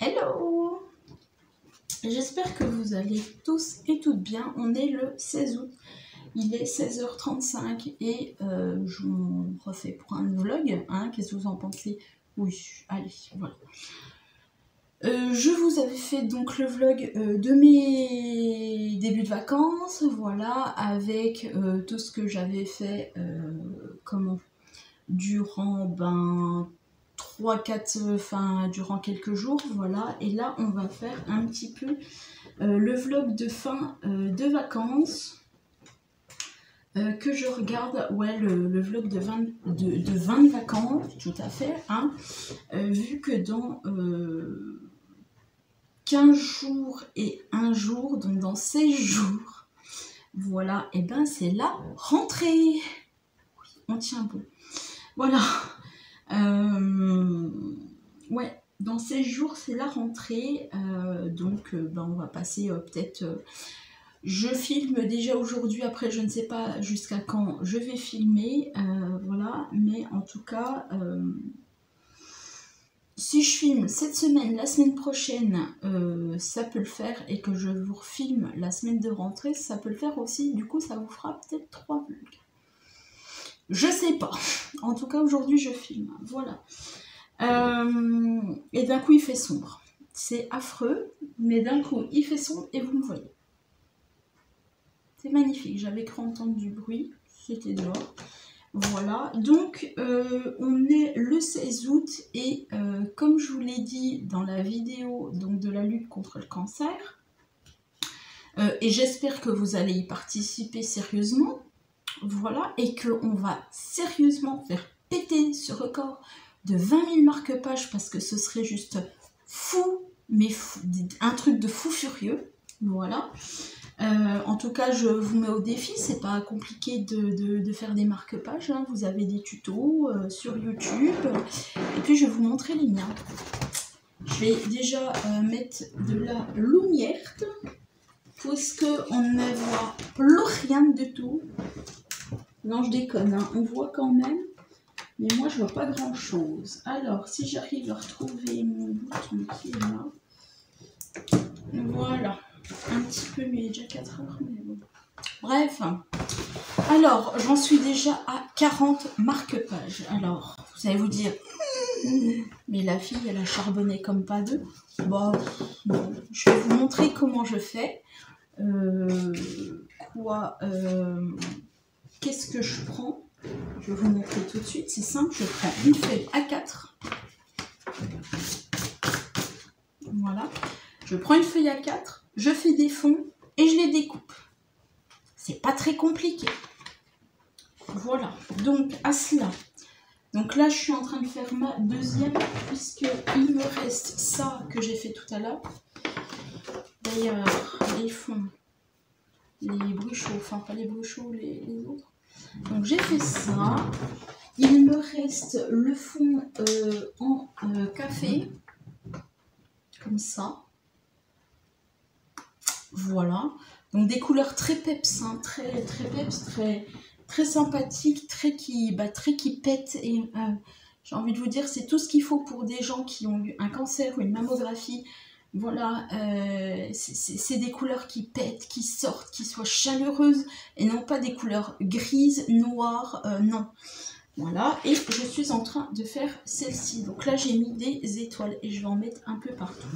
Hello! J'espère que vous allez tous et toutes bien. On est le 16 août, il est 16h35 et je vous refais pour un vlog. Hein, qu'est-ce que vous en pensez? Oui, allez, voilà. Je vous avais fait donc le vlog de mes débuts de vacances, voilà, avec tout ce que j'avais fait durant 3-4, durant quelques jours, voilà. Et là, on va faire un petit peu le vlog de fin de vacances que je regarde, ouais, le vlog de 20 vacances, tout à fait, hein, vu que dans 15 jours et 1 jour, donc dans 16 jours, voilà, et ben c'est la rentrée. On tient bon. Voilà. Ouais, dans 16 jours, c'est la rentrée. Donc, on va passer peut-être... je filme déjà aujourd'hui, après je ne sais pas jusqu'à quand je vais filmer. Voilà, mais en tout cas... si je filme cette semaine, la semaine prochaine, ça peut le faire, et que je vous refilme la semaine de rentrée, ça peut le faire aussi. Du coup, ça vous fera peut-être 3 vlogs. Je sais pas. En tout cas, aujourd'hui, je filme. Voilà. Et d'un coup, il fait sombre. C'est affreux, mais d'un coup, il fait sombre et vous me voyez. C'est magnifique. J'avais cru entendre du bruit. C'était dehors. Voilà, donc on est le 16 août et comme je vous l'ai dit dans la vidéo donc, de la lutte contre le cancer, et j'espère que vous allez y participer sérieusement, voilà, et qu'on va sérieusement faire péter ce record de 20 000 marque-pages parce que ce serait juste fou, mais fou, un truc de fou furieux, voilà. En tout cas, je vous mets au défi, c'est pas compliqué de faire des marque-pages, hein. Vous avez des tutos sur YouTube, et puis je vais vous montrer les miens. Je vais déjà mettre de la lumière, parce qu'on ne voit plus rien du tout. Non, je déconne, hein. On voit quand même, mais moi je vois pas grand chose. Alors, si j'arrive à retrouver mon bouton qui est là, voilà. Un petit peu, mais il est déjà 4 heures, mais bon. Bref, alors j'en suis déjà à 40 marque-pages. Alors, vous allez vous dire, mais la fille, elle a charbonné comme pas deux. Bon, non. Je vais vous montrer comment je fais. Qu'est-ce que je prends? Je vais vous montrer tout de suite. C'est simple, je prends une feuille A4. Voilà. Je prends une feuille A4, je fais des fonds et je les découpe. C'est pas très compliqué. Voilà, donc à cela. Donc là, je suis en train de faire ma deuxième, puisqu'il me reste ça que j'ai fait tout à l'heure. D'ailleurs, les fonds, les bruchaux, enfin pas les bruchaux, les autres. Donc j'ai fait ça. Il me reste le fond en café, comme ça. Voilà. Donc des couleurs très peps, hein, très peps, très sympathique, très qui pète, et j'ai envie de vous dire, c'est tout ce qu'il faut pour des gens qui ont eu un cancer ou une mammographie. Voilà, c'est des couleurs qui pètent, qui sortent, qui soient chaleureuses, et non pas des couleurs grises, noires, non. Voilà, et je suis en train de faire celle-ci. Donc là, j'ai mis des étoiles et je vais en mettre un peu partout.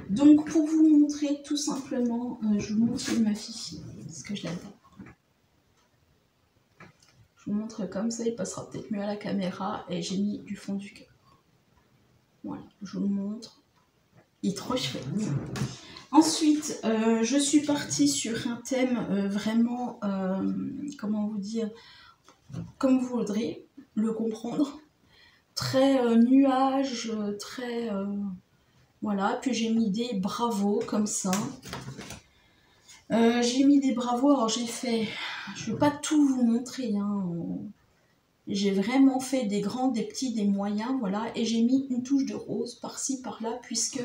Donc pour vous montrer tout simplement, je vous montre ma fiche, parce que je l'adore. Je vous montre comme ça, il passera peut-être mieux à la caméra, et j'ai mis du fond du cœur. Voilà, je vous montre. Il est trop chouette. Ensuite, je suis partie sur un thème vraiment, comment vous dire, comme vous voudrez le comprendre. Très nuage, très... voilà, puis j'ai mis des bravos comme ça. J'ai mis des bravos, alors j'ai fait... Je ne vais pas tout vous montrer, hein. J'ai vraiment fait des grands, des petits, des moyens, voilà. Et j'ai mis une touche de rose par-ci, par-là, puisque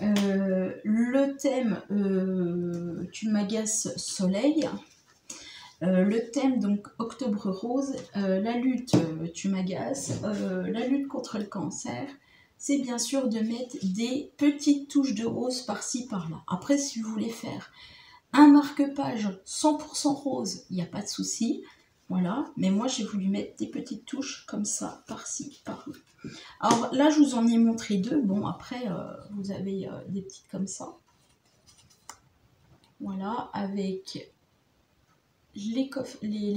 le thème Tu m'agaces soleil, le thème donc octobre rose, la lutte Tu m'agaces, la lutte contre le cancer, c'est bien sûr de mettre des petites touches de rose par-ci, par-là. Après, si vous voulez faire un marque-page 100% rose, il n'y a pas de souci. Voilà, mais moi j'ai voulu mettre des petites touches comme ça, par-ci, par-là. Alors là, je vous en ai montré deux. Bon, après, vous avez des petites comme ça. Voilà, avec les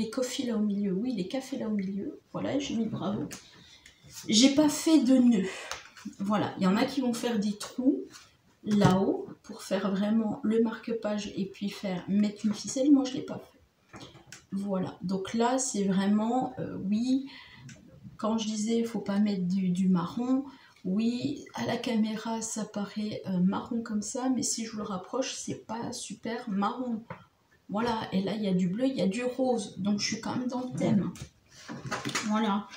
coffées là au milieu. Oui, les cafés là au milieu. Voilà, j'ai mis bravo. J'ai pas fait de nœud. Voilà, il y en a qui vont faire des trous là-haut pour faire vraiment le marque-page et puis mettre une ficelle. Moi, je l'ai pas fait. Voilà, donc là, c'est vraiment, oui, quand je disais, il ne faut pas mettre du marron, oui, à la caméra, ça paraît marron comme ça, mais si je vous le rapproche, c'est pas super marron. Voilà, et là, il y a du bleu, il y a du rose, donc je suis quand même dans le thème. Voilà.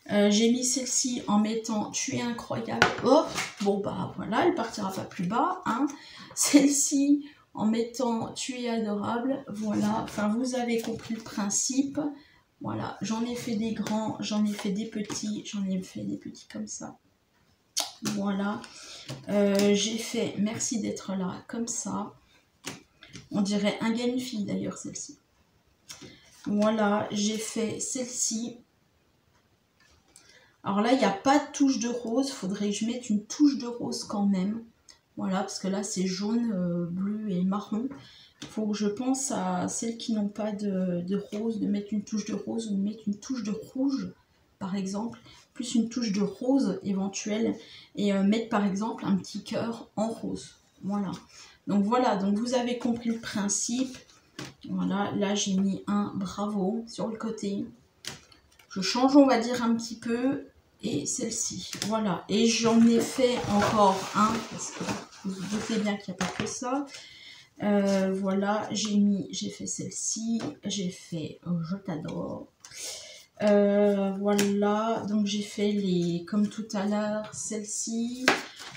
J'ai mis celle-ci en mettant « Tu es incroyable ». Oh, bon, bah voilà, elle partira pas plus bas. Hein. Celle-ci en mettant « Tu es adorable ». Voilà, enfin, vous avez compris le principe. Voilà, j'en ai fait des grands, j'en ai fait des petits, j'en ai fait des petits comme ça. Voilà, j'ai fait « Merci d'être là » comme ça. On dirait un gars, une fille d'ailleurs, celle-ci. Voilà, j'ai fait celle-ci. Alors là, il n'y a pas de touche de rose. Il faudrait que je mette une touche de rose quand même. Voilà, parce que là, c'est jaune, bleu et marron. Il faut que je pense à celles qui n'ont pas de rose, de mettre une touche de rose ou de mettre une touche de rouge, par exemple. Plus une touche de rose éventuelle. Et mettre, par exemple, un petit cœur en rose. Voilà. Donc voilà, donc vous avez compris le principe. Voilà, là, j'ai mis un bravo sur le côté. Je change, on va dire, un petit peu. Et celle-ci, voilà. Et j'en ai fait encore un, parce que vous vous doutez bien qu'il n'y a pas que ça. Voilà, j'ai fait celle-ci, j'ai fait Je t'adore. Voilà, donc j'ai fait comme tout à l'heure, celle-ci.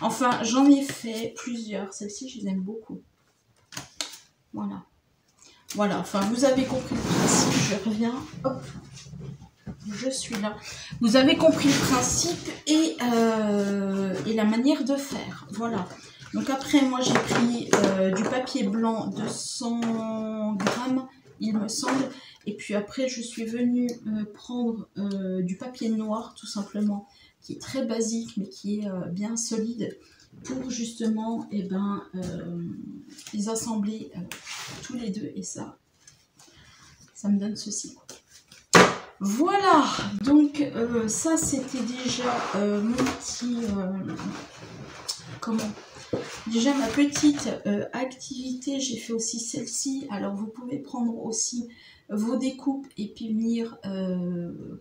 Enfin, j'en ai fait plusieurs. Celle-ci, je les aime beaucoup. Voilà. Voilà, enfin, vous avez compris le principe. Je reviens. Hop. Je suis là. Vous avez compris le principe et la manière de faire. Voilà. Donc après, moi, j'ai pris du papier blanc de 100 grammes, il me semble. Et puis après, je suis venue prendre du papier noir, tout simplement, qui est très basique, mais qui est bien solide, pour justement les assembler tous les deux. Et ça me donne ceci. Voilà, donc ça c'était déjà mon petit, déjà ma petite activité. J'ai fait aussi celle-ci. Alors vous pouvez prendre aussi vos découpes et puis venir,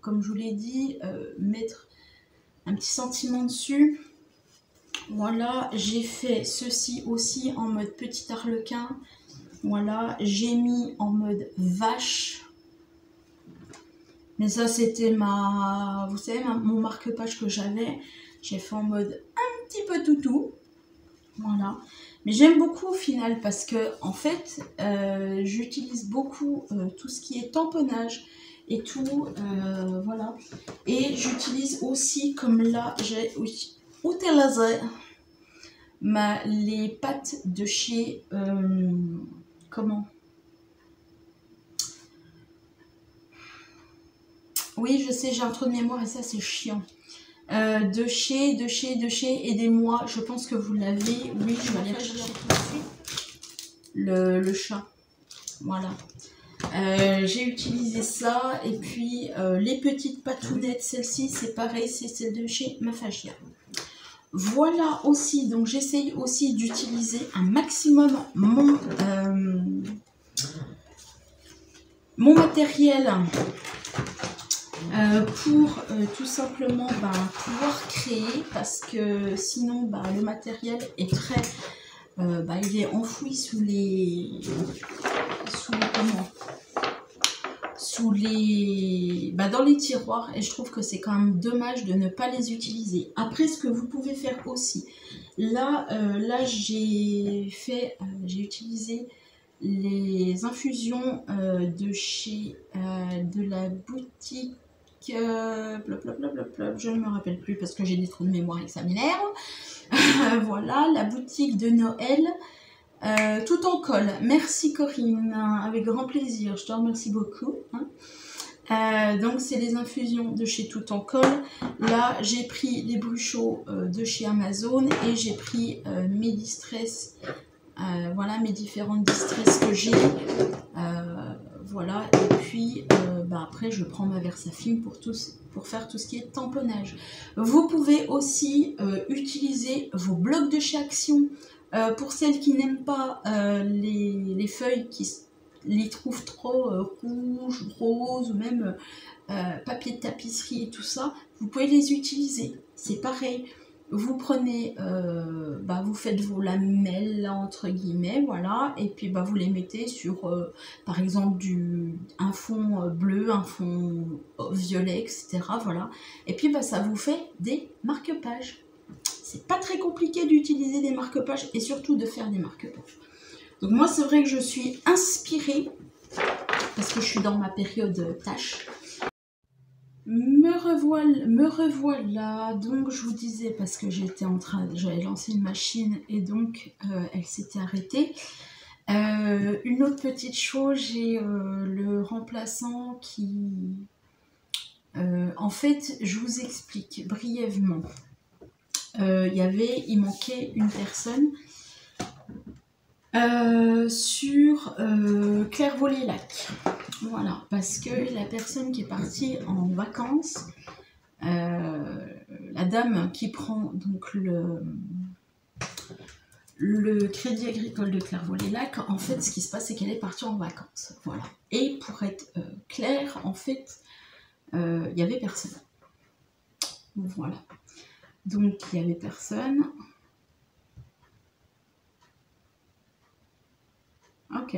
comme je vous l'ai dit, mettre un petit sentiment dessus. Voilà, j'ai fait ceci aussi en mode petit arlequin. Voilà, j'ai mis en mode vache. Mais ça, c'était vous savez, mon marque-page que j'avais. J'ai fait en mode un petit peu toutou. Voilà. Mais j'aime beaucoup au final parce que, en fait, j'utilise beaucoup tout ce qui est tamponnage et tout. Voilà. Et j'utilise aussi, comme là, j'ai utilisé les pâtes de chez... Oui, je sais, j'ai un trou de mémoire et ça, c'est chiant. De chez, aidez-moi. Je pense que vous l'avez. Oui, je vais aller chercher tout de suite. Le chat. Voilà. J'ai utilisé ça. Et puis, les petites patounettes, celle-ci, c'est pareil, c'est celle de chez Mafagia. Voilà aussi. Donc, j'essaye aussi d'utiliser un maximum mon matériel. Pour tout simplement pouvoir créer, parce que sinon le matériel est très il est enfoui sous les dans les tiroirs, et je trouve que c'est quand même dommage de ne pas les utiliser. Après, ce que vous pouvez faire aussi, là j'ai utilisé les infusions de chez de la boutique je ne me rappelle plus parce que j'ai des trous de mémoire et que ça m'énerve. Voilà, la boutique de Noël, tout en colle. Merci Corinne, avec grand plaisir, je te remercie beaucoup. Donc c'est les infusions de chez Tout en colle. Là j'ai pris les bruchots de chez Amazon et j'ai pris mes distress, voilà mes différentes distress que j'ai. Voilà, et puis après je prends ma Versafilm pour faire tout ce qui est tamponnage. Vous pouvez aussi utiliser vos blocs de chez Action. Pour celles qui n'aiment pas les feuilles qui les trouvent trop rouges, roses ou même papier de tapisserie et tout ça, vous pouvez les utiliser. C'est pareil. Vous prenez, vous faites vos lamelles entre guillemets, voilà, et puis vous les mettez sur, par exemple, un fond bleu, un fond violet, etc. Voilà, et puis ça vous fait des marque-pages. C'est pas très compliqué d'utiliser des marque-pages et surtout de faire des marque-pages. Donc moi, c'est vrai que je suis inspirée parce que je suis dans ma période tâche. Me revoilà, donc je vous disais parce que j'avais lancé une machine et donc elle s'était arrêtée. Une autre petite chose, j'ai le remplaçant qui... en fait, je vous explique brièvement. Il manquait une personne sur Clairvaux-les-Lacs. Voilà, parce que la personne qui est partie en vacances, la dame qui prend donc le Crédit Agricole de Clairvaux-les-Lacs, en fait, ce qui se passe, c'est qu'elle est partie en vacances. Voilà. Et pour être claire, en fait, il n'y avait personne. Voilà. Donc, il n'y avait personne. Ok.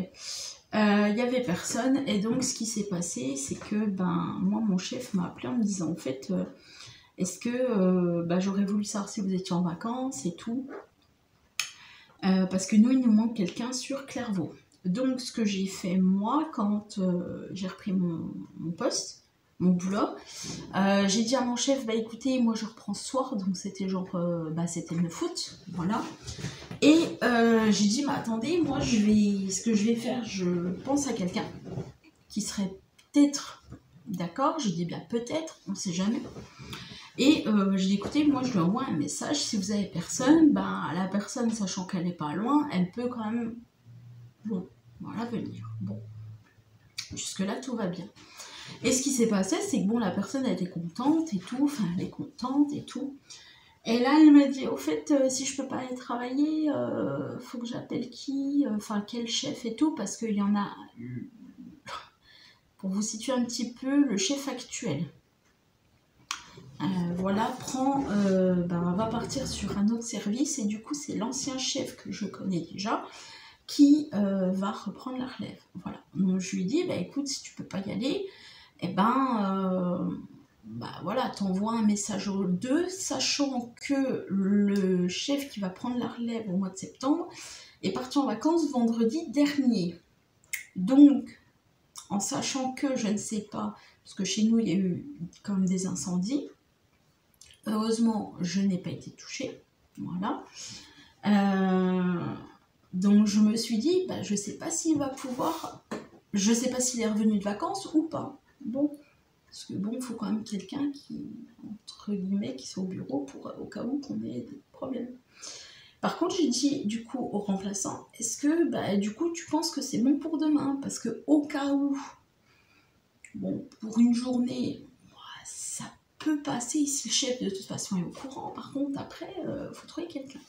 Il n'y avait personne et donc ce qui s'est passé c'est que moi mon chef m'a appelé en me disant en fait est-ce que j'aurais voulu savoir si vous étiez en vacances et tout parce que nous il nous manque quelqu'un sur Clairvaux. Donc ce que j'ai fait moi quand j'ai repris mon poste, mon boulot, j'ai dit à mon chef écoutez moi je reprends ce soir, donc c'était genre c'était le 9 août, voilà. Et j'ai dit, mais attendez, moi ce que je vais faire, je pense à quelqu'un qui serait peut-être d'accord. J'ai dit, bien peut-être, on ne sait jamais. Et j'ai dit, écoutez, moi je lui envoie un message, si vous avez personne, la personne, sachant qu'elle n'est pas loin, elle peut quand même, venir. Bon, jusque-là, tout va bien. Et ce qui s'est passé, c'est que la personne a été contente et tout, enfin, elle est contente et tout. Et là, elle m'a dit, au fait, si je peux pas aller travailler, faut que j'appelle qui, quel chef et tout, parce qu'il y en a, pour vous situer un petit peu, le chef actuel, va partir sur un autre service, et du coup, c'est l'ancien chef que je connais déjà, qui va reprendre la relève. Voilà. Donc, je lui ai dit, écoute, si tu peux pas y aller, t'envoies un message aux deux, sachant que le chef qui va prendre la relève au mois de septembre est parti en vacances vendredi dernier. Donc, en sachant que je ne sais pas, parce que chez nous il y a eu quand même des incendies, heureusement je n'ai pas été touchée, voilà. Donc je me suis dit, je ne sais pas s'il va pouvoir, je ne sais pas s'il est revenu de vacances ou pas. Bon. Parce que il faut quand même quelqu'un qui, entre guillemets, qui soit au bureau au cas où qu'on ait des problèmes. Par contre, j'ai dit du coup au remplaçant, est-ce que du coup tu penses que c'est bon pour demain? Parce que au cas où, pour une journée, ça peut passer si le chef de toute façon est au courant. Par contre, après, faut trouver quelqu'un.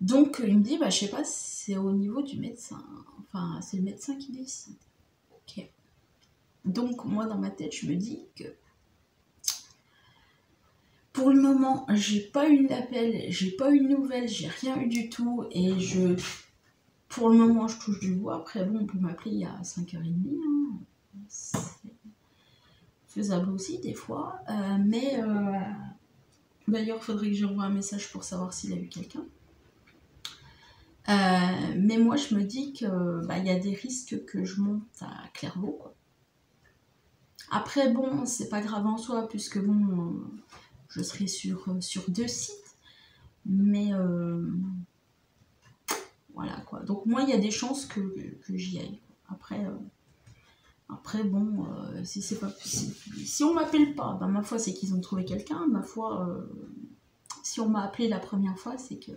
Donc il me dit, je sais pas, c'est au niveau du médecin. Enfin, c'est le médecin qui décide. Ok. Donc moi dans ma tête je me dis que pour le moment j'ai pas eu d'appel, j'ai pas eu de nouvelles, j'ai rien eu du tout et pour le moment je touche du bois. Après on peut m'appeler à 5h30, c'est faisable aussi des fois, mais d'ailleurs il faudrait que j'envoie un message pour savoir s'il a eu quelqu'un. Mais moi je me dis que y a des risques que je monte à Clairvaux quoi. Après, bon, c'est pas grave en soi, puisque bon, je serai sur 2 sites. Mais voilà quoi. Donc moi, il y a des chances que j'y aille. Après bon, si c'est pas si on m'appelle pas, ben, ma foi, c'est qu'ils ont trouvé quelqu'un. Ma foi, si on m'a appelé la première fois, c'est que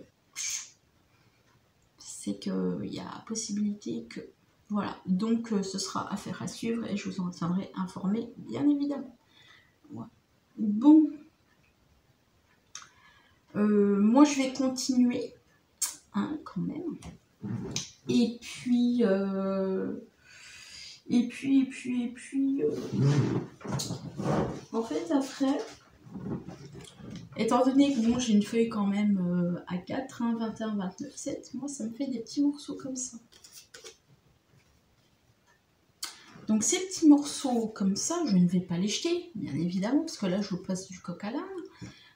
il y a possibilité que... Voilà, donc ce sera affaire à suivre et je vous en tiendrai informé, bien évidemment. Ouais. Bon, moi je vais continuer, hein, quand même. Et puis, en fait, après, étant donné que bon, j'ai une feuille quand même à 4, hein, 21, 29, 7, moi ça me fait des petits morceaux comme ça. Donc ces petits morceaux comme ça, je ne vais pas les jeter, bien évidemment, parce que là je vous passe du coq à l'âne,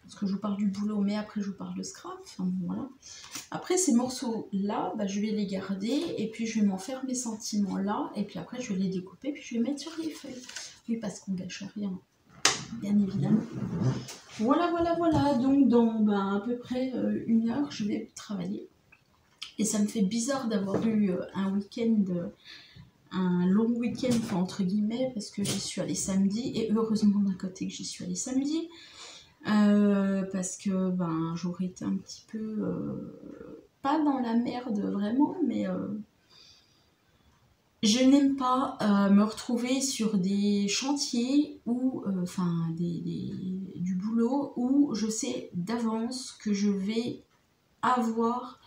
parce que je vous parle du boulot, mais après je vous parle de scrap, enfin voilà. Après ces morceaux-là, bah, je vais les garder, et puis je vais m'en faire mes sentiments là, et puis après je vais les découper, puis je vais mettre sur les feuilles. Oui, parce qu'on gâche rien, bien évidemment. Voilà, voilà, voilà, donc dans à peu près 1 heure, je vais travailler. Et ça me fait bizarre d'avoir eu un week-end... un long week-end, enfin, entre guillemets, parce que j'y suis allée samedi, et heureusement d'un côté que j'y suis allée samedi, parce que ben, j'aurais été un petit peu, pas dans la merde vraiment, mais je n'aime pas me retrouver sur des chantiers ou, enfin, du boulot où je sais d'avance que je vais avoir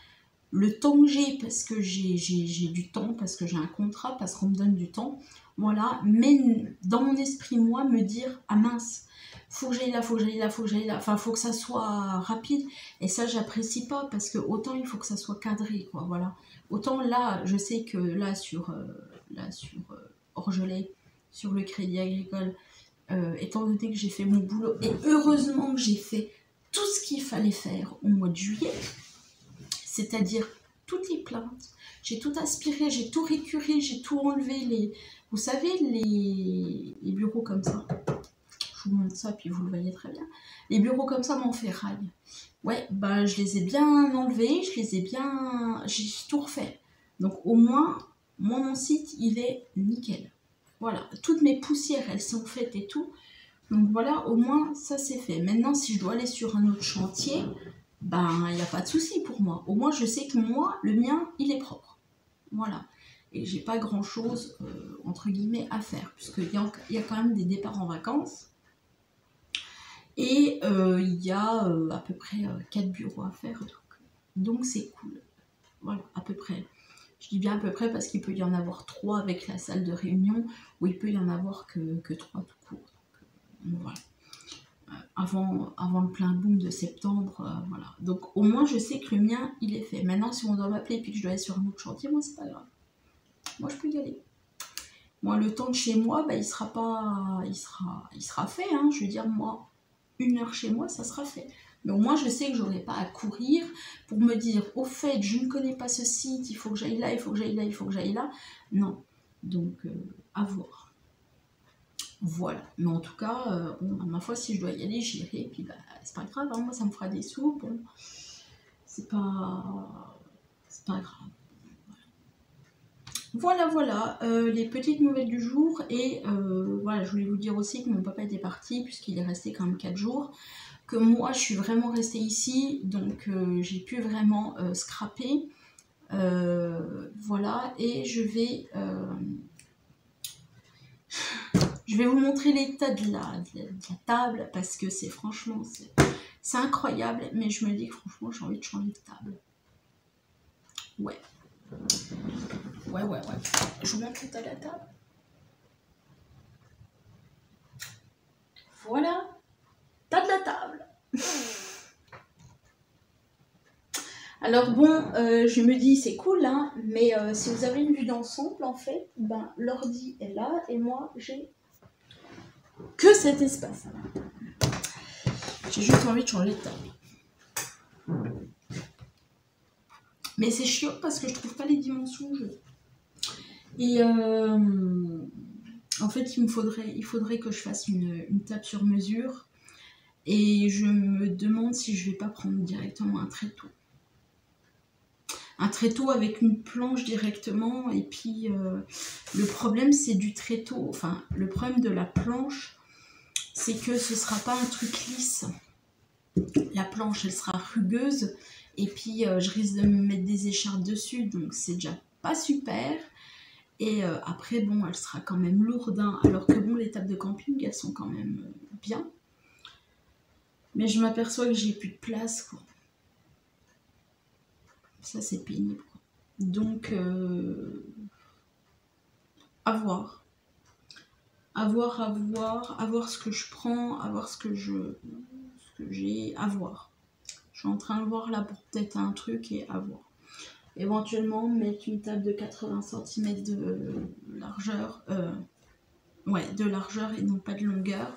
le temps que j'ai, parce que j'ai du temps, parce que j'ai un contrat, parce qu'on me donne du temps, voilà, mais dans mon esprit, moi, me dire, ah mince, faut que j'aille là, faut que j'aille là, faut que j'aille là, enfin, faut que ça soit rapide, et ça, j'apprécie pas, parce que autant il faut que ça soit cadré, quoi, voilà. Autant là, je sais que là, sur Orgelet, sur le Crédit Agricole, étant donné que j'ai fait mon boulot, et heureusement que j'ai fait tout ce qu'il fallait faire au mois de juillet, c'est-à-dire toutes les plaintes, j'ai tout aspiré, j'ai tout récuré, j'ai tout enlevé, vous savez, les bureaux comme ça, je vous montre ça, puis vous le voyez très bien, les bureaux comme ça m'en ferraille. Ouais, bah je les ai bien enlevés, j'ai tout refait. Donc au moins, moi mon site, il est nickel. Voilà, toutes mes poussières, elles sont faites et tout. Donc voilà, au moins, ça c'est fait. Maintenant, si je dois aller sur un autre chantier, ben, il n'y a pas de souci pour moi. Au moins, je sais que moi, le mien, il est propre. Voilà. Et j'ai pas grand-chose, entre guillemets, à faire, puisqu'il y a quand même des départs en vacances. Et il y a à peu près 4 bureaux à faire. Donc c'est cool. Voilà, à peu près. Je dis bien à peu près parce qu'il peut y en avoir 3 avec la salle de réunion, ou il peut y en avoir que 3 tout court. Donc, voilà. Avant le plein boom de septembre, voilà. Donc au moins je sais que le mien il est fait. Maintenant si on doit m'appeler et puis que je dois aller sur un autre chantier, moi c'est pas grave. Moi je peux y aller. Moi le temps de chez moi, bah, il sera fait, hein. Je veux dire, moi, 1 heure chez moi, ça sera fait. Mais au moins je sais que j'aurai pas à courir pour me dire, au fait, je ne connais pas ce site, il faut que j'aille là, il faut que j'aille là, il faut que j'aille là. Non. Donc à voir. Voilà, mais en tout cas, bon, ma foi, si je dois y aller, j'irai, et puis bah, c'est pas grave, hein, moi ça me fera des sous, bon, c'est pas grave. Voilà, voilà, les petites nouvelles du jour, et voilà, je voulais vous dire aussi que mon papa était parti, puisqu'il est resté quand même 4 jours, que moi je suis vraiment restée ici, donc j'ai pu vraiment scraper, voilà, et je vais vous montrer l'état de la table, parce que c'est franchement, c'est incroyable, mais je me dis que franchement, j'ai envie de changer de table. Ouais. Ouais. Je vous montre l'état de la table. Voilà. Tas de la table. Alors bon, je me dis, c'est cool, hein, mais si vous avez une vue d'ensemble, en fait, ben, l'ordi est là, et moi, j'ai que cet espace. J'ai juste envie de changer de table. Mais c'est chiant parce que je trouve pas les dimensions où je veux. Et En fait, il faudrait que je fasse une table sur mesure. Et je me demande si je vais pas prendre directement un tréteau. Un tréteau avec une planche directement. Et puis, le problème, c'est du tréteau. Enfin, le problème de la planche, c'est que ce sera pas un truc lisse. La planche, elle sera rugueuse. Et puis, je risque de me mettre des écharpes dessus. Donc, c'est déjà pas super. Et après, bon, elle sera quand même lourde. Hein, alors que, bon, les tables de camping, elles sont quand même bien. Mais je m'aperçois que j'ai plus de place, quoi. Ça, c'est pénible, quoi. Donc, à voir. À voir ce que je prends, à voir ce que j'ai, à voir. Je suis en train de voir là pour peut-être un truc et à voir. Éventuellement, mettre une table de 80 cm de largeur, de largeur et non pas de longueur,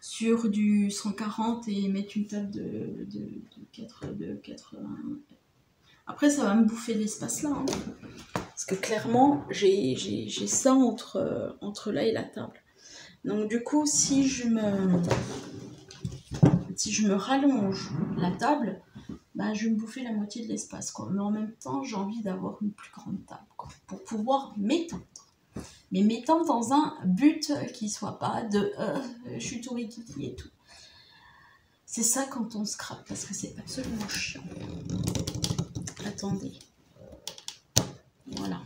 sur du 140 et mettre une table de 80. Après, ça va me bouffer l'espace là. Hein. Parce que clairement, j'ai ça entre là et la table. Donc du coup, si je me rallonge la table, bah, je vais me bouffer la moitié de l'espace. Mais en même temps, j'ai envie d'avoir une plus grande table quoi, pour pouvoir m'étendre. Mais m'étendre dans un but qui soit pas de je suis tout rikiki et tout. C'est ça quand on scrape, parce que c'est absolument chiant. Attendez. Voilà.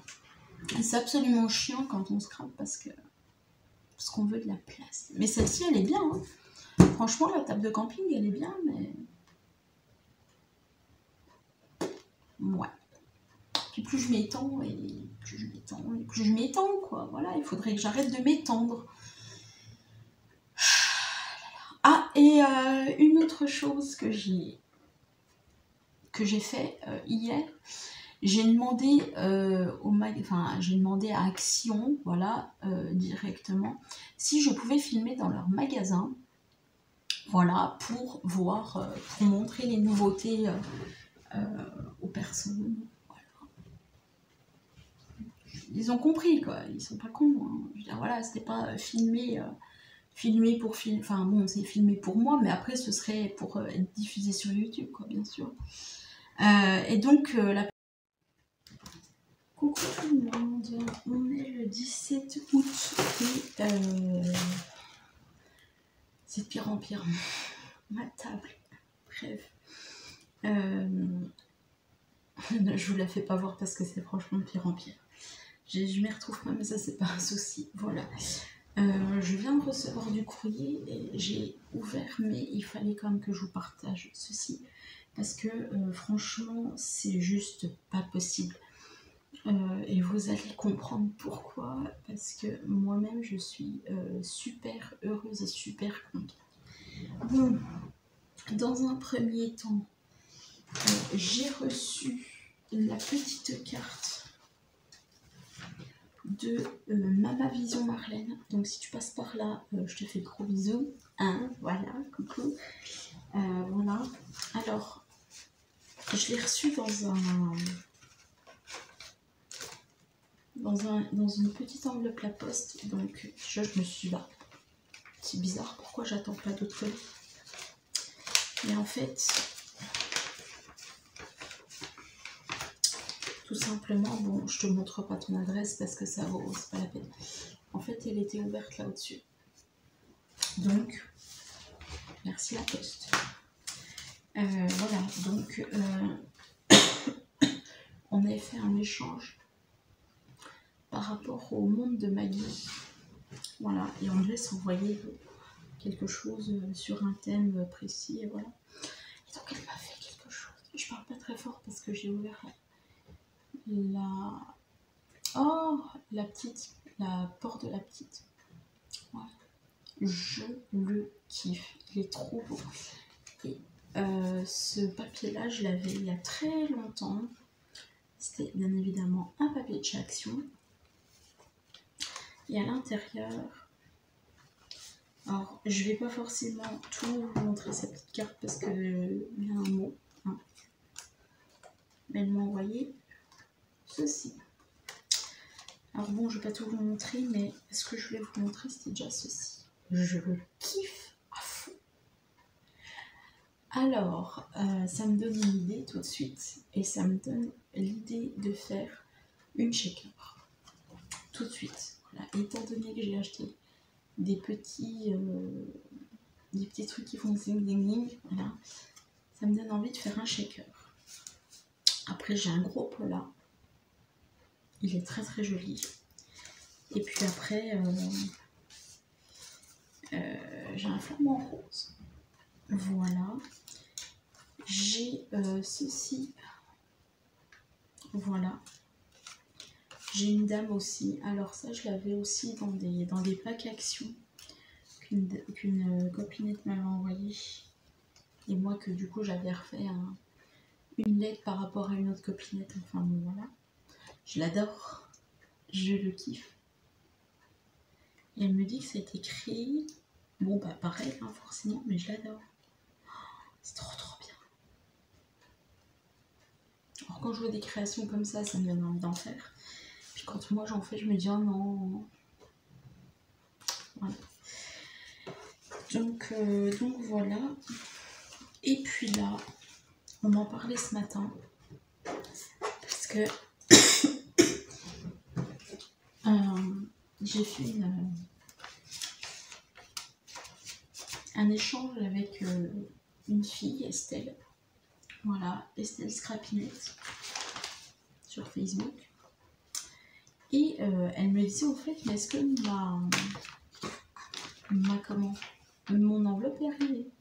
C'est absolument chiant quand on scrape parce qu'on veut de la place. Mais celle-ci, elle est bien. Hein. Franchement, la table de camping, elle est bien, mais... Ouais. Puis plus je m'étends, et plus je m'étends, quoi. Voilà, il faudrait que j'arrête de m'étendre. Ah, et une autre chose que j'ai fait hier, j'ai demandé j'ai demandé à Action, voilà, directement, si je pouvais filmer dans leur magasin, voilà, pour voir, pour montrer les nouveautés aux personnes. Voilà. Ils ont compris, quoi, ils sont pas cons. Hein. Je veux dire, voilà, c'était pas filmé pour filmer, enfin bon, c'est filmé pour moi, mais après ce serait pour être diffusé sur YouTube, quoi, bien sûr. Et donc, coucou tout le monde, on est le 17 août et c'est de pire en pire. Ma table, bref. Je vous la fais pas voir parce que c'est franchement de pire en pire. Je m'y retrouve pas, mais ça c'est pas un souci. Voilà. Je viens de recevoir du courrier et j'ai ouvert, mais il fallait quand même que je vous partage ceci parce que franchement, c'est juste pas possible. Et vous allez comprendre pourquoi, parce que moi-même je suis super heureuse et super contente. Bon, dans un premier temps, j'ai reçu la petite carte de Mama Vision Marlène. Donc si tu passes par là, je te fais de gros bisous. Hein, voilà, coucou. Voilà. Alors, je l'ai reçu dans une petite enveloppe la poste. Donc je me suis dit, bah, c'est bizarre, pourquoi j'attends pas d'autres colis. Mais en fait, tout simplement, bon, je te montre pas ton adresse parce que ça vaut, c'est pas la peine. En fait, elle était ouverte là au-dessus. Donc, merci la poste. Voilà, donc on avait fait un échange par rapport au monde de Maggie. Voilà, et on me laisse envoyer quelque chose sur un thème précis, et voilà. Et donc elle m'a fait quelque chose. Je parle pas très fort parce que j'ai ouvert la porte de la petite. Voilà. Je le kiffe, il est trop beau. Et ce papier-là, je l'avais il y a très longtemps. C'était bien évidemment un papier de chez Action. Et à l'intérieur, alors je vais pas forcément tout vous montrer cette petite carte parce que il y a un mot. Hein. Mais elle m'a envoyé ceci. Alors bon, je vais pas tout vous montrer, mais ce que je voulais vous montrer, c'était déjà ceci. Je le kiffe à fond. Alors, ça me donne une idée tout de suite, et ça me donne l'idée de faire une shaker. Tout de suite. Voilà. Étant donné que j'ai acheté des petits trucs qui font zing zing zing, voilà, ça me donne envie de faire un shaker. Après, j'ai un gros pot là. Il est très très joli. Et puis après, j'ai un flamant rose. Voilà. J'ai ceci. Voilà. J'ai une dame aussi. Alors ça, je l'avais aussi dans des packs actions qu'une copinette m'avait envoyé. Et moi que du coup, j'avais refait une lettre par rapport à une autre copinette. Enfin bon, voilà. Je l'adore. Je le kiffe. Et elle me dit que ça a été créé. Bon, bah pareil, hein, forcément, mais je l'adore. C'est trop trop bien. Alors quand je vois des créations comme ça me donne envie d'en faire. Puis quand moi j'en fais, je me dis oh non. Voilà. Donc voilà. Et puis là, on m'en parlait ce matin. Parce que j'ai fait un échange avec une fille, Estelle. Voilà, Estelle Scrapinette sur Facebook. Et elle me disait au fait, mais est-ce que mon enveloppe est arrivée?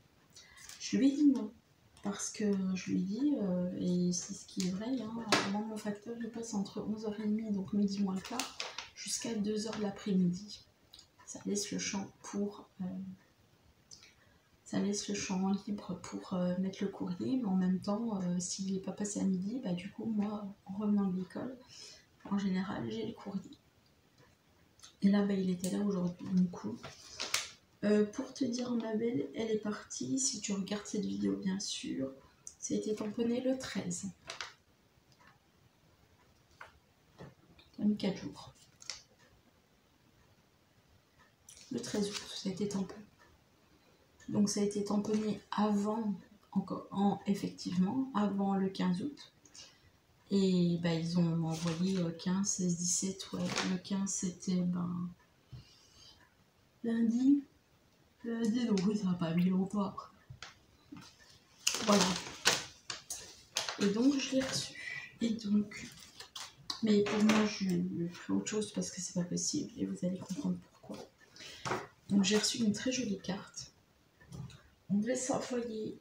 Je lui ai dit non. Parce que je lui ai dit, et c'est ce qui est vrai, hein, moi mon facteur il passe entre 11h30, donc midi moins le quart, jusqu'à 2h de l'après-midi. Ça laisse le champ libre pour mettre le courrier, mais en même temps, s'il n'est pas passé à midi, bah du coup moi, en revenant de l'école, en général j'ai le courrier. Et là, bah, il était là aujourd'hui, du coup. Pour te dire, ma belle, elle est partie. Si tu regardes cette vidéo, bien sûr, ça a été tamponné le 13. Ça a mis 4 jours. Le 13 août, ça a été tamponné. Donc ça a été tamponné avant, effectivement, avant le 15 août. Et bah, ils ont envoyé 15, 16, 17, ouais. Le 15, c'était lundi, donc oui, ça n'a pas mis longtemps. Voilà. Et donc, je l'ai reçu. Et donc, mais pour moi, je ferai autre chose parce que c'est pas possible. Et vous allez comprendre pourquoi. Donc, j'ai reçu une très jolie carte. On devait s'envoyer,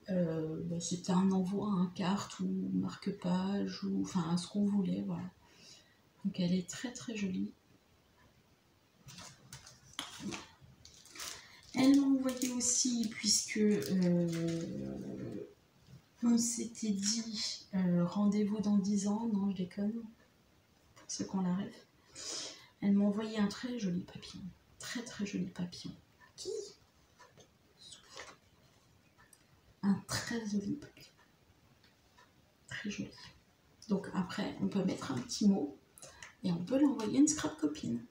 c'était un envoi, un carte ou marque-page, ou enfin, ce qu'on voulait, voilà. Donc, elle est très très jolie. Elle m'a envoyé aussi, puisque on s'était dit rendez-vous dans 10 ans, non, je déconne, pour ceux qui ont la rêve. Elle m'a envoyé un très joli papillon, très très joli papillon. Qui? Un très joli papillon, très joli. Donc après, on peut mettre un petit mot et on peut l'envoyer une scrap copine.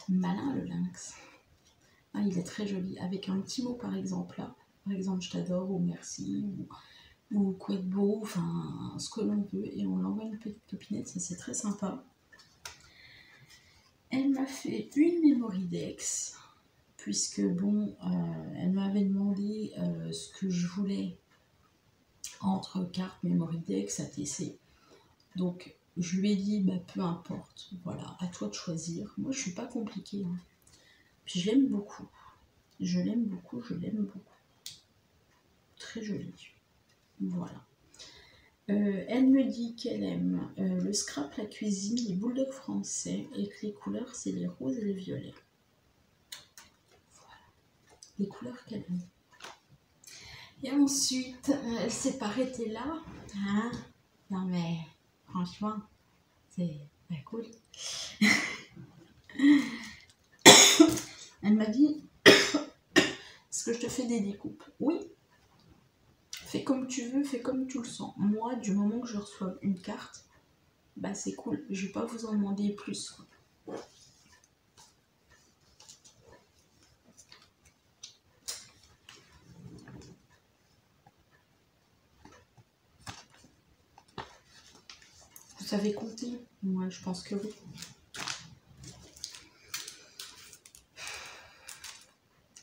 Malin le lynx. Ah, il est très joli, avec un petit mot par exemple là. Par exemple, je t'adore ou merci ou quoi de beau, enfin ce que l'on veut, et on l'envoie une petite copinette, ça c'est très sympa. Elle m'a fait une memory dex, puisque bon, elle m'avait demandé ce que je voulais entre carte, memory dex, ATC. Donc je lui ai dit, bah, peu importe, voilà, à toi de choisir. Moi je suis pas compliquée, hein. Puis je l'aime beaucoup. Je l'aime beaucoup, je l'aime beaucoup. Très jolie. Voilà. Elle me dit qu'elle aime le scrap, la cuisine, les bulldogs français et que les couleurs, c'est les roses et les violets. Voilà. Les couleurs qu'elle aime. Et ensuite, elle s'est pas arrêtée là. Hein? Non mais, franchement, c'est pas cool. Elle m'a dit, est-ce que je te fais des découpes? Oui. Fais comme tu veux, fais comme tu le sens. Moi, du moment que je reçois une carte, bah c'est cool. Je vais pas vous en demander plus, quoi. Vous savez compter? Moi, je pense que oui.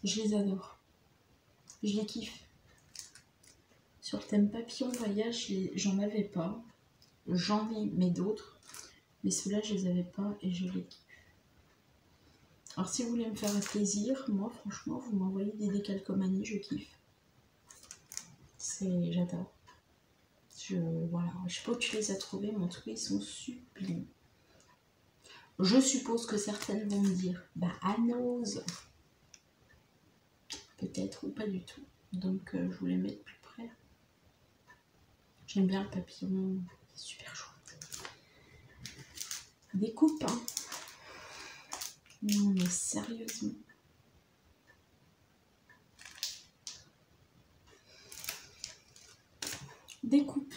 Je les adore. Je les kiffe. Sur le thème papillon voyage, j'en avais pas. J'en ai, mais d'autres. Mais ceux-là, je les avais pas et je les kiffe. Alors, si vous voulez me faire un plaisir, moi, franchement, vous m'envoyez des décalcomanies, je kiffe. J'adore. Voilà, je sais pas où tu les as trouvés, mais en tout cas, ils sont sublimes. Je suppose que certaines vont me dire, bah, Anose. Peut-être ou pas du tout. Donc, je voulais mettre plus près. J'aime bien le papillon, c'est super chouette. Des coupes, hein. Non, mais sérieusement. Des coupes.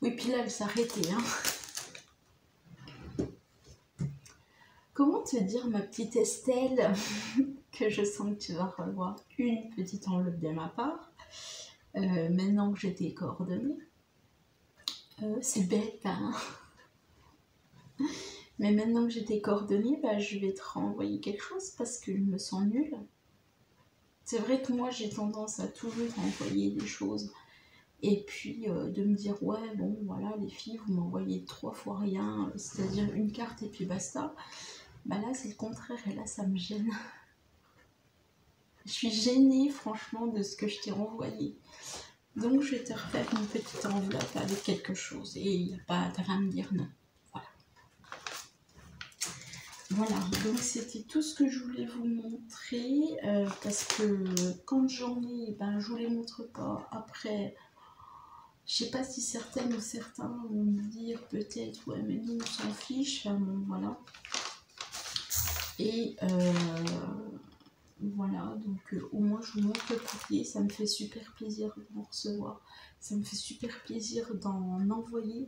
Oui, puis là, elle s'arrêtait, hein. Comment te dire, ma petite Estelle, que je sens que tu vas revoir une petite enveloppe de ma part, maintenant que j'ai tes coordonnées. C'est bête, hein. Mais maintenant que j'ai tes coordonnées, bah, je vais te renvoyer quelque chose parce que je me sens nulle. C'est vrai que moi, j'ai tendance à toujours envoyer des choses. Et puis de me dire, ouais, bon, voilà, les filles, vous m'envoyez 3 fois rien, c'est-à-dire une carte et puis basta. Bah là, c'est le contraire et là, ça me gêne. Je suis gênée, franchement, de ce que je t'ai renvoyé. Donc, je vais te refaire une petite enveloppe avec quelque chose. Et il n'y a pas à me dire non. Voilà. Voilà, donc c'était tout ce que je voulais vous montrer. Parce que quand j'en ai, ben, je vous les montre pas. Après... Je sais pas si certaines ou certains vont me dire peut-être, ouais, mais nous, on s'en fiche. Enfin, bon, voilà. Et voilà, donc au moins, je vous montre le courrier. Ça me fait super plaisir d'en recevoir. Ça me fait super plaisir d'en envoyer.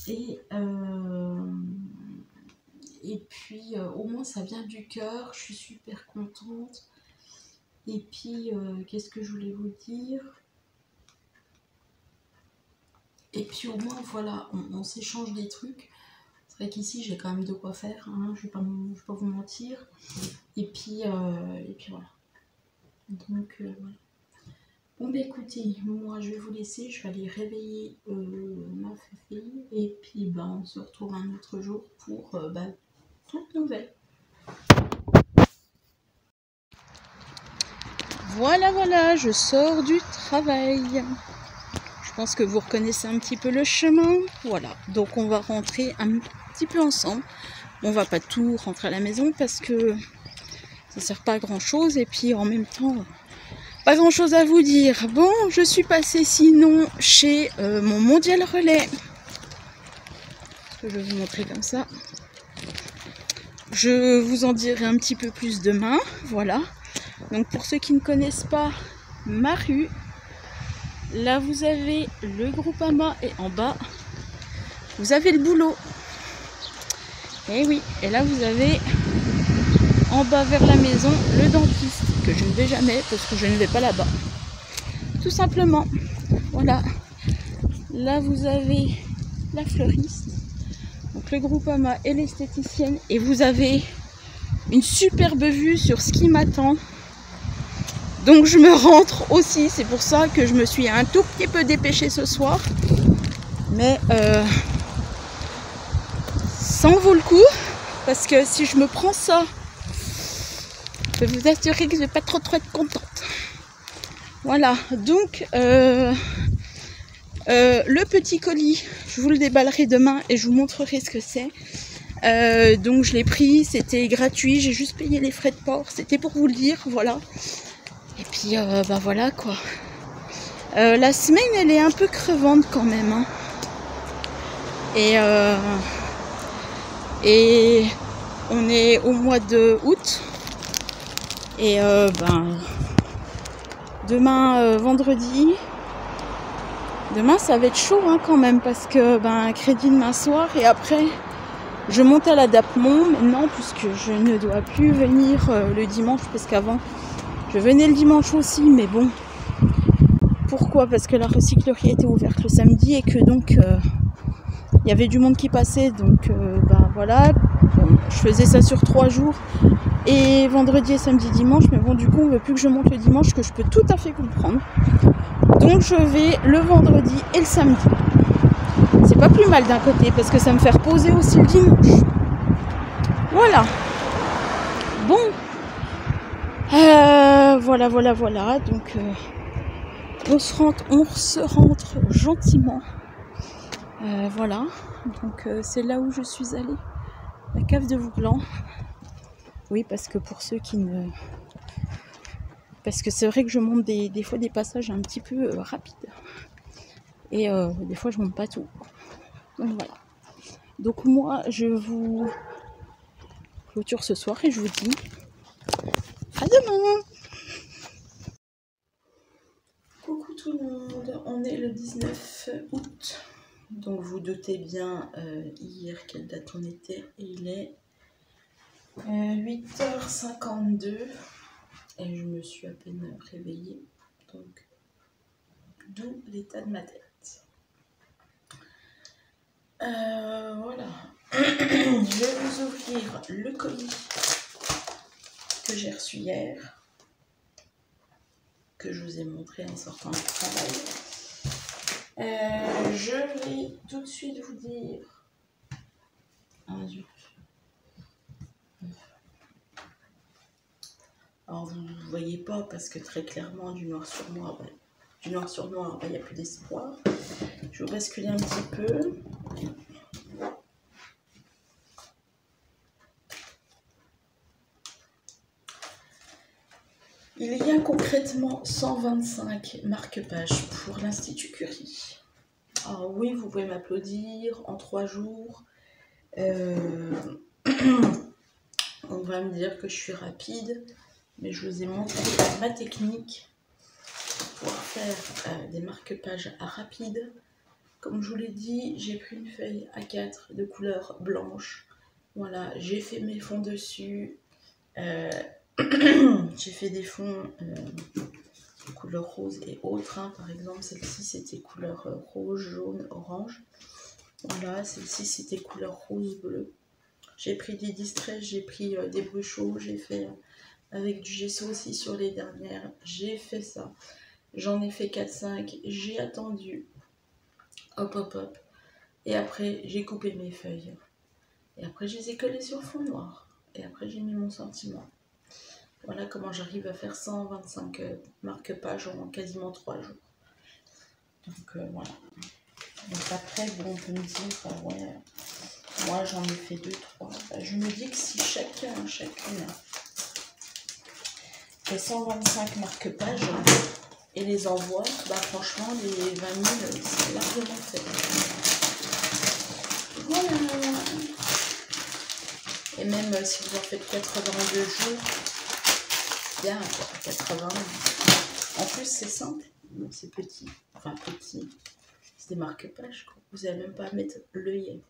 Et puis, au moins, ça vient du cœur. Je suis super contente. Et puis, qu'est-ce que je voulais vous dire ? Et puis au moins, voilà, on s'échange des trucs. C'est vrai qu'ici, j'ai quand même de quoi faire, hein, je vais pas vous mentir. Et puis voilà. Donc, voilà. Bon, bah écoutez, moi, je vais vous laisser. Je vais aller réveiller ma fille. Et puis, bah, on se retrouve un autre jour pour toute nouvelle. Voilà, voilà, je sors du travail. Je pense que vous reconnaissez un petit peu le chemin. Voilà, donc on va rentrer un petit peu ensemble. On va pas tout rentrer à la maison parce que ça sert pas à grand chose. Et puis en même temps, pas grand chose à vous dire. Bon, je suis passée sinon chez mon Mondial Relais. Je vais vous montrer comme ça. Je vous en dirai un petit peu plus demain. Voilà. Donc pour ceux qui ne connaissent pas ma rue, là, vous avez le Groupama et en bas, vous avez le boulot. Et oui, et là, vous avez en bas vers la maison le dentiste, que je ne vais jamais parce que je ne vais pas là-bas. Tout simplement. Voilà. Là, vous avez la fleuriste, donc le Groupama et l'esthéticienne. Et vous avez une superbe vue sur ce qui m'attend. Donc je me rentre aussi, c'est pour ça que je me suis un tout petit peu dépêchée ce soir. Mais ça en vaut le coup, parce que si je me prends ça, je peux vous assurer que je ne vais pas trop être contente. Voilà, donc le petit colis, je vous le déballerai demain et je vous montrerai ce que c'est. Donc je l'ai pris, c'était gratuit, j'ai juste payé les frais de port, c'était pour vous le dire, voilà. Et puis, bah voilà quoi. La semaine, elle est un peu crevante quand même. Hein. Et on est au mois de août. Et demain, vendredi, demain ça va être chaud hein, quand même, parce que crédit demain soir et après je monte à l'Adapmont maintenant, puisque je ne dois plus venir le dimanche, parce qu'avant je venais le dimanche aussi, mais bon, pourquoi? Parce que la recyclerie était ouverte le samedi et que donc il y avait du monde qui passait, donc voilà, bon, je faisais ça sur 3 jours, et vendredi et samedi dimanche, mais bon du coup on veut plus que je monte le dimanche, que je peux tout à fait comprendre, donc je vais le vendredi et le samedi. C'est pas plus mal d'un côté, parce que ça me fait reposer aussi le dimanche. Voilà. Bon. Voilà. Donc on se rentre gentiment. Voilà. Donc c'est là où je suis allée. La cave de Vouglan. Oui, parce que pour ceux qui ne... Parce que c'est vrai que je monte des fois des passages un petit peu rapides. Et des fois je monte pas tout. Donc voilà. Donc moi je vous clôture ce soir et je vous dis à demain. Coucou tout le monde, on est le 19 août. Donc vous doutez bien hier quelle date on était. Et il est 8h52 et je me suis à peine réveillée. Donc d'où l'état de ma tête. Voilà. Je vais vous ouvrir le colis que j'ai reçu hier, que je vous ai montré en sortant du travail. Je vais tout de suite vous dire... Alors vous ne voyez pas parce que très clairement du noir sur noir, il n'y a plus d'espoir. Je vais basculer un petit peu. Il y a concrètement 125 marque-pages pour l'Institut Curie. Alors oui, vous pouvez m'applaudir en 3 jours. On va me dire que je suis rapide, mais je vous ai montré ma technique pour faire des marque-pages rapides. Comme je vous l'ai dit, j'ai pris une feuille A4 de couleur blanche. Voilà, j'ai fait mes fonds dessus. J'ai fait des fonds couleur rose et autres. Hein. Par exemple, celle-ci c'était couleur rose, jaune, orange. Voilà, celle-ci c'était couleur rose, bleu. J'ai pris des distress, j'ai pris des bruchaux, j'ai fait avec du gesso aussi sur les dernières. J'ai fait ça. J'en ai fait 4-5. J'ai attendu. Hop. Et après, j'ai coupé mes feuilles. Et après, je les ai collées sur fond noir. Et après, j'ai mis mon sentiment. Voilà comment j'arrive à faire 125 marque-pages en quasiment 3 jours. Donc voilà. Donc après, bon, on peut me dire, ouais, moi j'en ai fait 2-3. Je me dis que si chacune fait 125 marque-pages et les envoie, franchement, les 20 000, c'est largement fait. Voilà. Et même si vous en faites 82 jours, bien quoi, 80. En plus, c'est simple, c'est petit. Enfin, petit. C'est des marque-pages, quoi. Vous n'avez même pas à mettre l'œillet.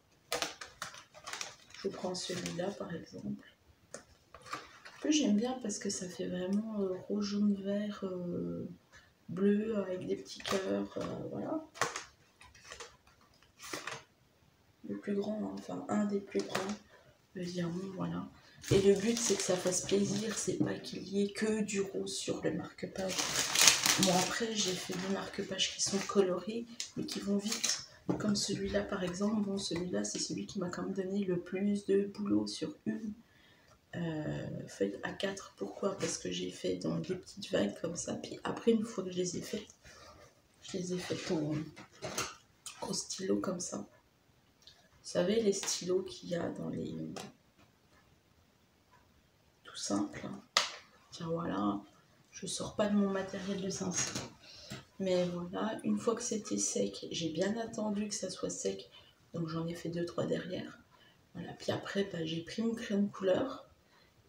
Je prends celui-là, par exemple. En plus, j'aime bien parce que ça fait vraiment rouge, jaune, vert, bleu, avec des petits cœurs, voilà. Le plus grand, hein, enfin, un des plus grands, le diamant, voilà. Et le but, c'est que ça fasse plaisir, c'est pas qu'il y ait que du rose sur le marque-page. Bon, après, j'ai fait des marque-pages qui sont colorés, mais qui vont vite. Comme celui-là, par exemple. Bon, celui-là, c'est celui qui m'a quand même donné le plus de boulot sur une feuille A4. Pourquoi? Parce que j'ai fait dans des petites vagues comme ça. Puis après, une fois que je les ai faites au stylo comme ça. Vous savez, les stylos qu'il y a dans les... Tout simple. Hein. Tiens, voilà. Je sors pas de mon matériel de 500. Mais voilà, une fois que c'était sec, j'ai bien attendu que ça soit sec. Donc j'en ai fait 2-3 derrière. Voilà, puis après, j'ai pris mon crayon de couleur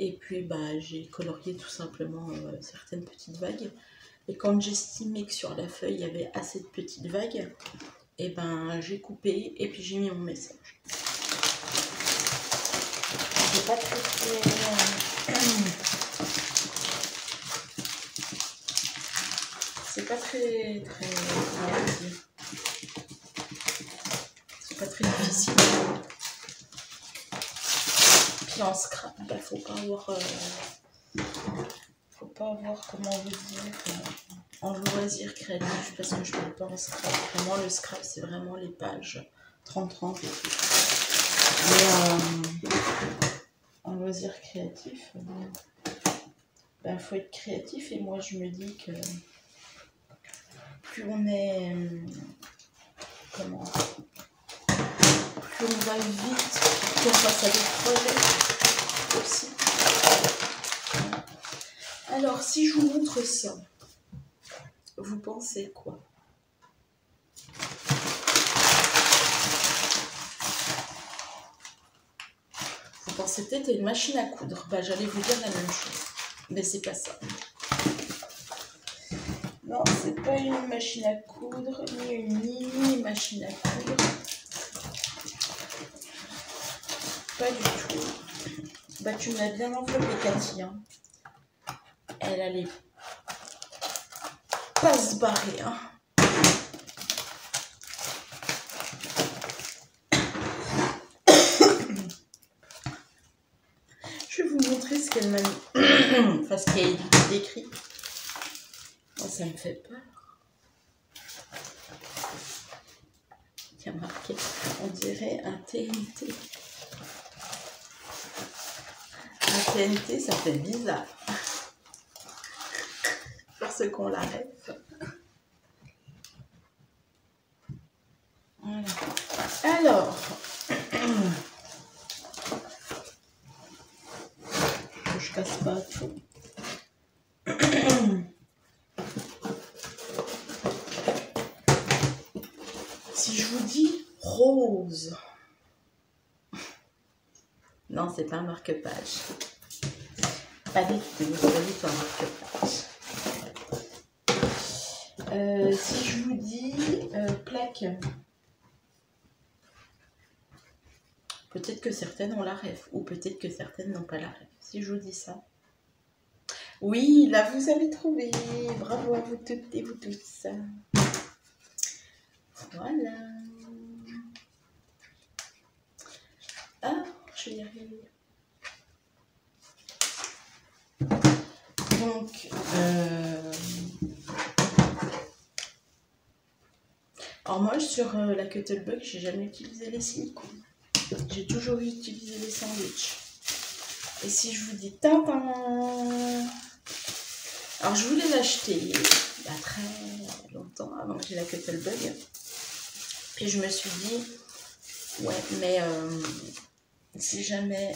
Et puis bah, j'ai colorié tout simplement certaines petites vagues. Et quand j'estimais que sur la feuille il y avait assez de petites vagues, et ben j'ai coupé et puis j'ai mis mon message. C'est pas très c'est pas très c'est pas très difficile. Puis en scrap, bah, faut pas avoir comment vous dire en loisir créatif, parce que je parle pas en scrap. Vraiment le scrap c'est vraiment les pages 30-30. Mais en loisir créatif, ben, faut être créatif, et moi je me dis que plus on est plus on va vite, plus on passe à des projets aussi. Alors si je vous montre ça, vous pensez quoi? Vous pensez peut-être à une machine à coudre. Bah, j'allais vous dire la même chose, mais c'est pas ça. Non, c'est pas une machine à coudre, ni une mini machine à coudre. Pas du tout. Bah, tu me l'as bien enveloppé, Cathy. Hein. Elle allait pas se barrer. Hein. Je vais vous montrer ce qu'elle m'a mis. Enfin, ce qu'elle a décrit. Oh, ça me fait peur. Il y a marqué, on dirait un TNT. Un TNT, ça fait bizarre. Pour ceux qu'on l'arrête. Voilà. Alors, que je casse pas tout. Si je vous dis rose. Non, c'est pas un marque-page. Pas du tout, pas du tout un marque-page. Si je vous dis plaque, peut-être que certaines ont la ref, ou peut-être que certaines n'ont pas la ref. Si je vous dis ça. Oui, là vous avez trouvé. Bravo à vous toutes et vous tous. Voilà. Ah, je vais y arriver. Donc, alors moi sur la Cuttlebug, j'ai jamais utilisé les silicones. J'ai toujours utilisé les sandwichs. Et si je vous dis tintin, alors je voulais l'acheter il y a très longtemps avant que j'ai la Cuttlebug. Puis je me suis dit, ouais, mais si jamais,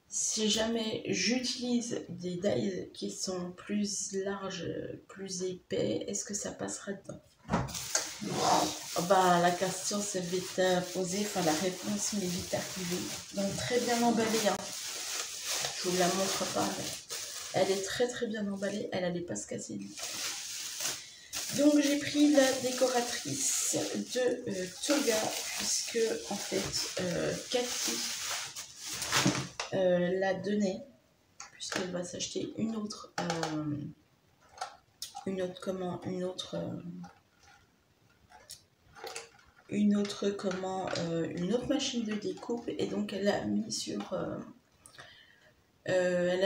si jamais j'utilise des dies qui sont plus larges, plus épais, est-ce que ça passera dedans? Bah, la question s'est vite posée, enfin la réponse m'est vite arrivée. Donc très bien emballée, hein. Je vous la montre pas, mais elle est très très bien emballée, elle n'allait pas se casser du tout. Donc j'ai pris la décoratrice de Toga, puisque en fait Cathy l'a donnée, puisqu'elle va s'acheter une autre machine de découpe, et donc elle a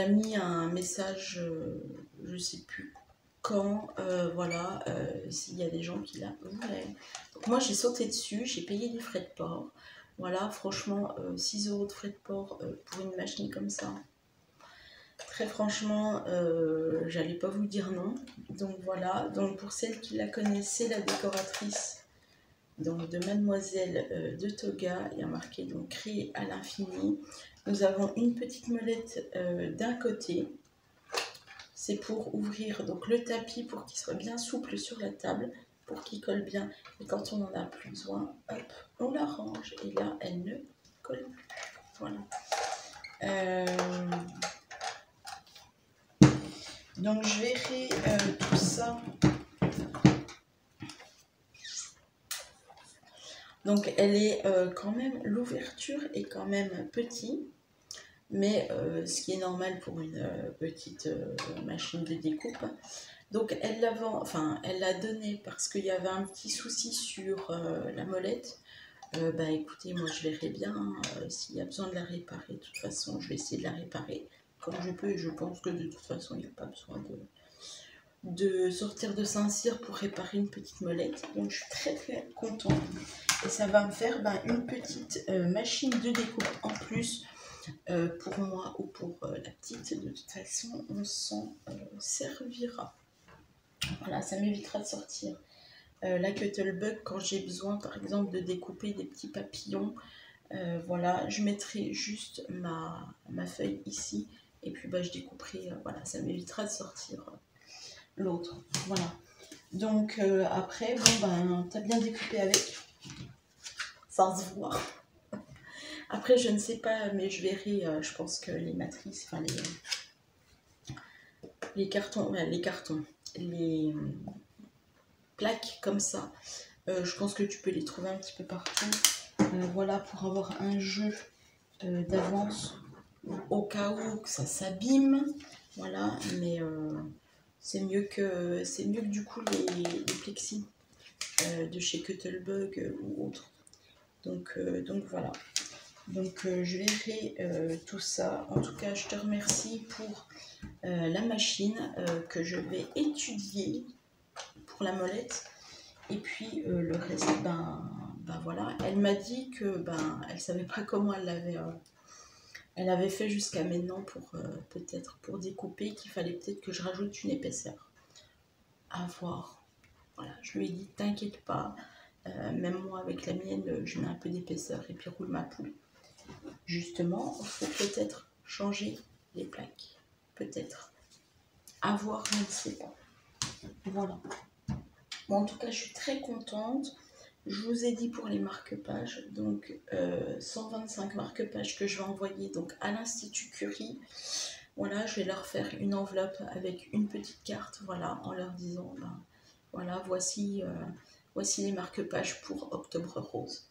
mis un message, je sais plus quand, voilà, s'il y a des gens qui la voulaient. Donc moi j'ai sauté dessus, j'ai payé les frais de port. Voilà, franchement, 6 € de frais de port pour une machine comme ça. Très franchement, j'allais pas vous dire non. Donc voilà, donc pour celles qui la connaissaient, la décoratrice donc de Mademoiselle de Toga, il y a marqué donc créé à l'infini. Nous avons une petite molette d'un côté. C'est pour ouvrir donc le tapis pour qu'il soit bien souple sur la table, pour qu'il colle bien. Et quand on n'en a plus besoin, hop, on la range. Et là, elle ne colle plus. Voilà. Donc je verrai tout ça. Donc elle est quand même, l'ouverture est quand même petite, mais ce qui est normal pour une petite machine de découpe. Donc elle l'a enfin, elle l'a donné parce qu'il y avait un petit souci sur la molette. Bah écoutez, moi je verrai bien s'il y a besoin de la réparer. De toute façon, je vais essayer de la réparer comme je peux et je pense que de toute façon, il n'y a pas besoin de sortir de Saint-Cyr pour réparer une petite molette. Donc je suis très très contente. Et ça va me faire une petite machine de découpe en plus pour moi ou pour la petite. De toute façon, on s'en servira. Voilà, ça m'évitera de sortir la Cuttlebug quand j'ai besoin par exemple de découper des petits papillons. Voilà, je mettrai juste ma feuille ici et puis je découperai, voilà, ça m'évitera de sortir l'autre. Voilà, donc après, bon t'as bien découpé avec, ça se voit. Après, je ne sais pas, mais je verrai, je pense que les matrices, enfin les cartons, les plaques comme ça, je pense que tu peux les trouver un petit peu partout. Voilà, pour avoir un jeu d'avance au cas où que ça s'abîme. Voilà, mais c'est mieux que du coup les plexis de chez Cuttlebug ou autre. Donc voilà. Donc je verrai tout ça. En tout cas, je te remercie pour la machine que je vais étudier pour la molette. Et puis le reste, voilà. Elle m'a dit que elle savait pas comment elle avait fait jusqu'à maintenant pour peut-être pour découper, qu'il fallait peut-être que je rajoute une épaisseur. À voir. Voilà, je lui ai dit t'inquiète pas. Même moi avec la mienne, je mets un peu d'épaisseur et puis roule ma poule. Justement, il faut peut-être changer les plaques. Peut-être. À voir, je ne sais pas. Voilà. Bon, en tout cas, je suis très contente. Je vous ai dit pour les marque-pages, donc 125 marque-pages que je vais envoyer donc à l'Institut Curie. Voilà, je vais leur faire une enveloppe avec une petite carte, voilà, en leur disant, voilà, voici les marque-pages pour Octobre Rose.